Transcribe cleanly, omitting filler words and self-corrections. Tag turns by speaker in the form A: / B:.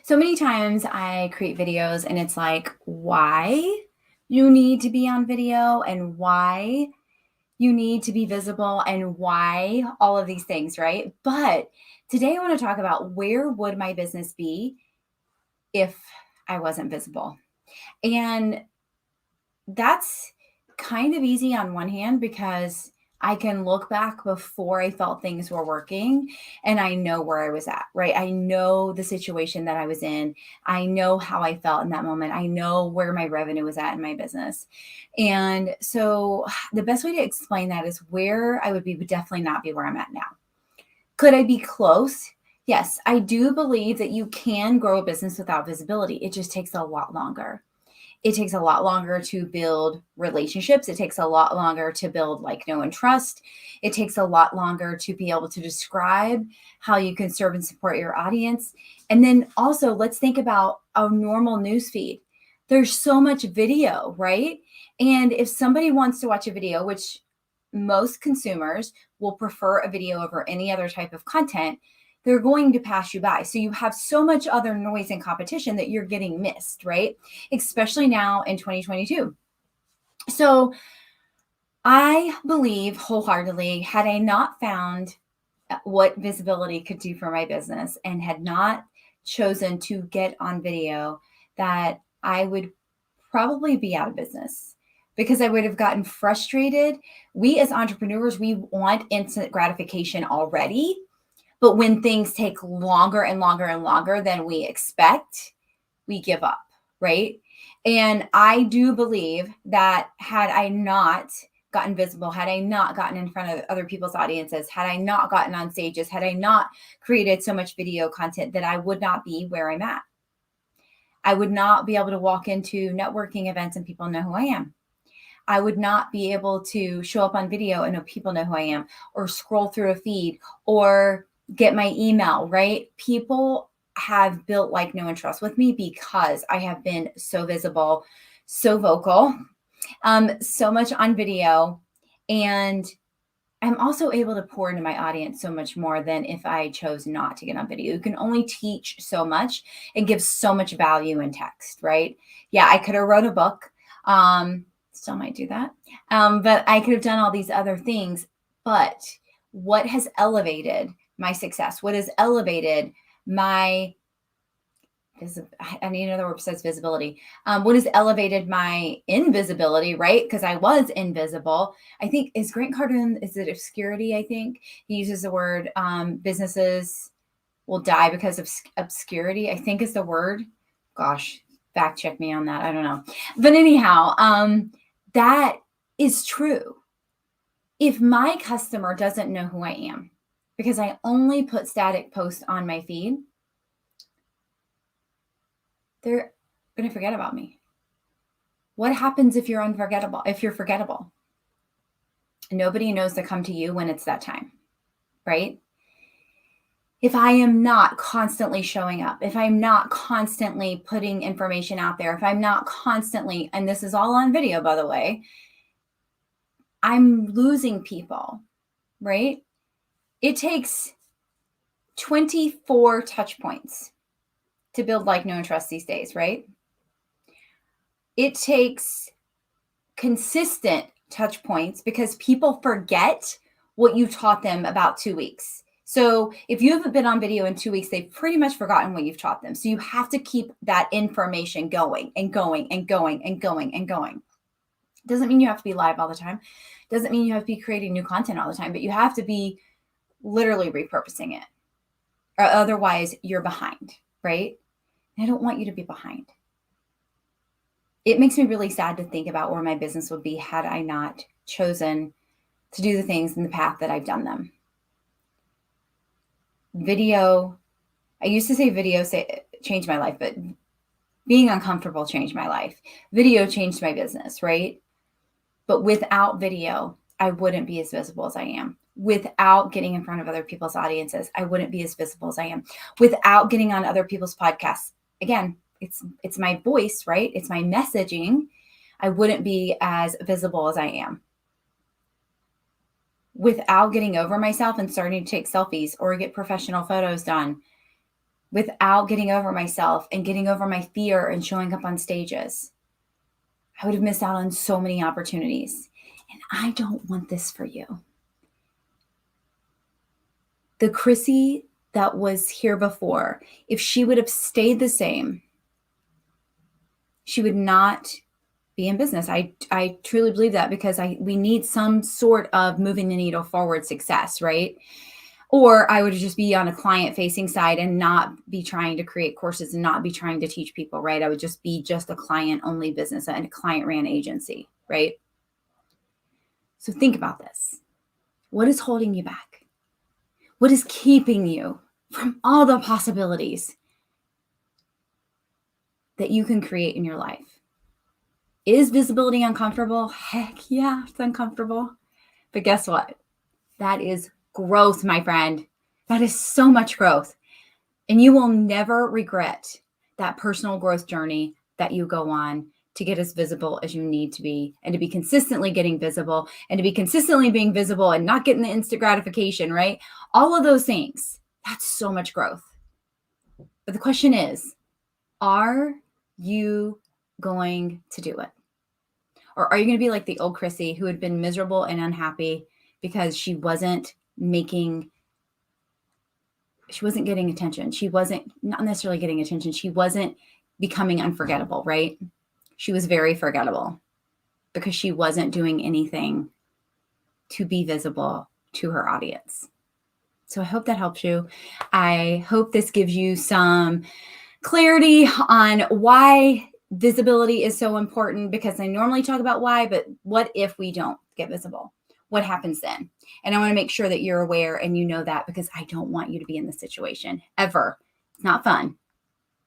A: So many times I create videos and it's like, why you need to be on video and why you need to be visible and why all of these things, right? But today I want to talk about where would my business be if I wasn't visible? And that's kind of easy on one hand because I can look back before I felt things were working and I know where I was at, right? I know the situation that I was in. I know how I felt in that moment. I know where my revenue was at in my business. And so the best way to explain that is where I would be would definitely not be where I'm at now. Could I be close? Yes, I do believe that you can grow a business without visibility. It just takes a lot longer. It takes a lot longer to build relationships. It takes a lot longer to build like know and trust. It takes a lot longer to be able to describe how you can serve and support your audience. And then also, let's think about a normal news feed. There's so much video, right? And if somebody wants to watch a video, which most consumers will prefer a video over any other type of content, they're going to pass you by. So you have so much other noise and competition that you're getting missed, right? Especially now in 2022. So I believe wholeheartedly, had I not found what visibility could do for my business and had not chosen to get on video, that I would probably be out of business because I would have gotten frustrated. We as entrepreneurs, we want instant gratification already. But when things take longer and longer and longer than we expect, we give up, right? And I do believe that had I not gotten visible, had I not gotten in front of other people's audiences, had I not gotten on stages, had I not created so much video content, that I would not be where I'm at. I would not be able to walk into networking events and people know who I am. I would not be able to show up on video and know people know who I am, or scroll through a feed, or get my email, right? People have built like know and trust with me because I have been so visible, so vocal, so much on video. And I'm also able to pour into my audience so much more than if I chose not to get on video. You can only teach so much and give so much value in text, right? Yeah, I could have wrote a book. Still might do that. But I could have done all these other things. But what has elevated my success? What has elevated my I need another word besides visibility. What has elevated my invisibility, right? Because I was invisible. I think, is Grant Cardone, is it obscurity? I think he uses the word businesses will die because of obscurity, I think is the word. Gosh, fact check me on that. I don't know. But anyhow, that is true. If my customer doesn't know who I am because I only put static posts on my feed, they're going to forget about me. What happens if you're unforgettable? If you're forgettable, nobody knows to come to you when it's that time, right? If I am not constantly showing up, if I'm not constantly putting information out there, if I'm not constantly, and this is all on video, by the way, I'm losing people, right? It takes 24 touch points to build like, know, and trust these days, right? It takes consistent touch points because people forget what you taught them about 2 weeks. So if you haven't been on video in 2 weeks, they've pretty much forgotten what you've taught them. So you have to keep that information going and going and going and going and going. Doesn't mean you have to be live all the time. Doesn't mean you have to be creating new content all the time, but you have to be literally repurposing it. Or otherwise you're behind, right? I don't want you to be behind. It makes me really sad to think about where my business would be had I not chosen to do the things in the path that I've done them. Video, I used to say video changed my life, but being uncomfortable changed my life. Video changed my business, right? But without video, I wouldn't be as visible as I am. Without getting in front of other people's audiences, I wouldn't be as visible as I am. Without getting on other people's podcasts, again, it's my voice, right? It's my messaging. I wouldn't be as visible as I am. Without getting over myself and starting to take selfies or get professional photos done, without getting over myself and getting over my fear and showing up on stages. I would have missed out on so many opportunities. And I don't want this for you. The Chrissy that was here before, if she would have stayed the same, she would not be in business. I truly believe that, because we need some sort of moving the needle forward success, right? Or I would just be on a client facing side and not be trying to create courses and not be trying to teach people, right? I would just be a client only business and a client ran agency, right? So think about this. What is holding you back? What is keeping you from all the possibilities that you can create in your life? Is visibility uncomfortable? Heck yeah, it's uncomfortable. But guess what? That is growth, my friend. That is so much growth. And you will never regret that personal growth journey that you go on to get as visible as you need to be, and to be consistently getting visible, and to be consistently being visible and not getting the instant gratification, right? All of those things. That's so much growth. But the question is, are you going to do it? Or are you going to be like the old Chrissy who had been miserable and unhappy because she wasn't getting attention. She wasn't not necessarily getting attention. She wasn't becoming unforgettable, right? She was very forgettable because she wasn't doing anything to be visible to her audience. So I hope that helps you. I hope this gives you some clarity on why visibility is so important, because I normally talk about why, but what if we don't get visible? What happens then? And I want to make sure that you're aware and you know that, because I don't want you to be in this situation ever. It's not fun.